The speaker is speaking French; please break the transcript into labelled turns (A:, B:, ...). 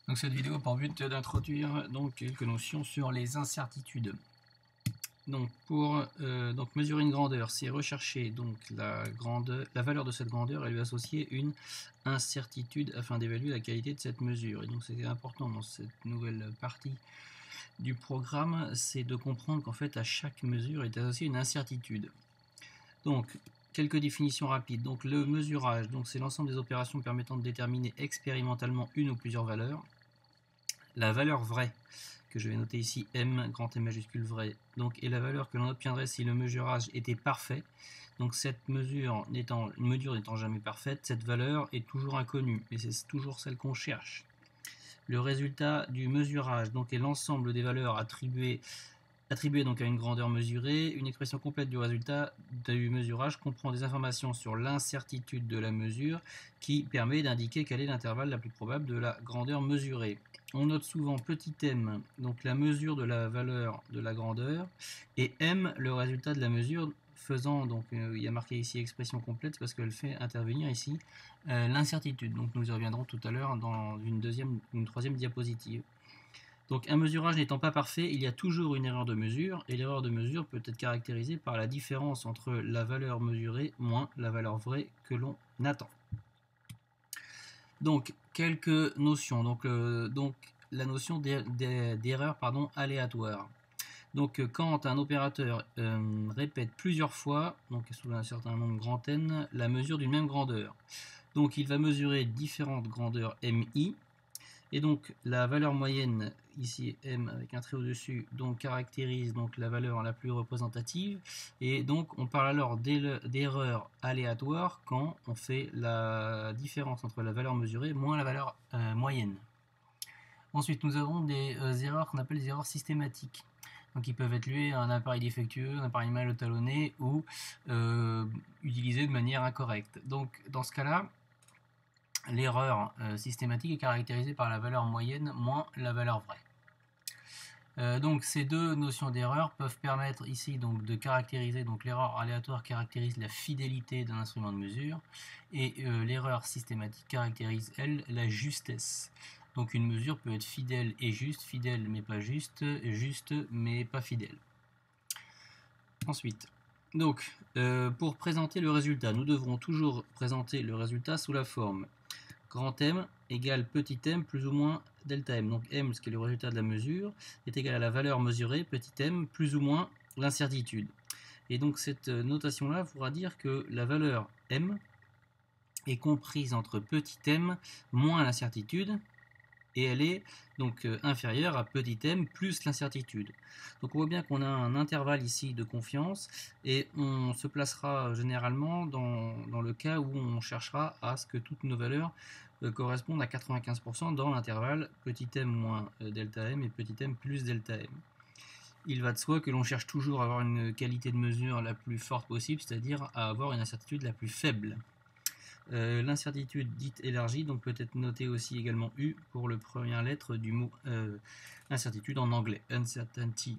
A: Donc cette vidéo a pour but d'introduire quelques notions sur les incertitudes. Donc pour mesurer une grandeur, c'est rechercher la valeur de cette grandeur et lui associer une incertitude afin d'évaluer la qualité de cette mesure. Et donc c'est important dans cette nouvelle partie du programme, c'est de comprendre qu'en fait à chaque mesure est associée une incertitude. Donc quelques définitions rapides. Donc le mesurage, c'est l'ensemble des opérations permettant de déterminer expérimentalement une ou plusieurs valeurs. La valeur vraie, que je vais noter ici, M, grand M majuscule vrai, est la valeur que l'on obtiendrait si le mesurage était parfait. Donc cette mesure n'étant jamais parfaite, cette valeur est toujours inconnue, et c'est toujours celle qu'on cherche. Le résultat du mesurage est l'ensemble des valeurs attribuées à une grandeur mesurée. Une expression complète du résultat du mesurage comprend des informations sur l'incertitude de la mesure qui permet d'indiquer quel est l'intervalle la plus probable de la grandeur mesurée. On note souvent petit m, la mesure de la valeur de la grandeur, et m, le résultat de la mesure, faisant, il y a marqué ici expression complète parce qu'elle fait intervenir ici l'incertitude. Donc nous y reviendrons tout à l'heure dans une troisième diapositive. Donc un mesurage n'étant pas parfait, il y a toujours une erreur de mesure, et l'erreur de mesure peut être caractérisée par la différence entre la valeur mesurée moins la valeur vraie que l'on attend. Donc quelques notions. La notion d'erreur aléatoire. Donc quand un opérateur répète plusieurs fois, sous un certain nombre grand N, la mesure d'une même grandeur. Donc il va mesurer différentes grandeurs MI. Et donc la valeur moyenne, ici M avec un trait au-dessus, caractérise la valeur la plus représentative. Et donc on parle alors d'erreur aléatoire quand on fait la différence entre la valeur mesurée moins la valeur moyenne. Ensuite nous avons des erreurs qu'on appelle des erreurs systématiques. Donc ils peuvent être liés à un appareil défectueux, un appareil mal étalonné ou utilisé de manière incorrecte. Donc dans ce cas-là, l'erreur systématique est caractérisée par la valeur moyenne moins la valeur vraie. Donc ces deux notions d'erreur peuvent permettre ici de caractériser, l'erreur aléatoire caractérise la fidélité d'un instrument de mesure et l'erreur systématique caractérise, elle, la justesse. Donc une mesure peut être fidèle et juste, fidèle mais pas juste, juste mais pas fidèle. Ensuite, pour présenter le résultat, nous devrons toujours présenter le résultat sous la forme grand M égale petit m plus ou moins delta m. Donc m, ce qui est le résultat de la mesure, est égal à la valeur mesurée, petit m, plus ou moins l'incertitude. Et donc cette notation-là voudra dire que la valeur m est comprise entre petit m moins l'incertitude, et elle est inférieure à petit m plus l'incertitude. Donc on voit bien qu'on a un intervalle ici de confiance, et on se placera généralement dans le cas où on cherchera à ce que toutes nos valeurs correspondent à 95% dans l'intervalle petit m moins delta m et petit m plus delta m. Il va de soi que l'on cherche toujours à avoir une qualité de mesure la plus forte possible, c'est-à-dire à avoir une incertitude la plus faible. L'incertitude dite élargie peut être notée aussi également U pour la première lettre du mot incertitude en anglais, uncertainty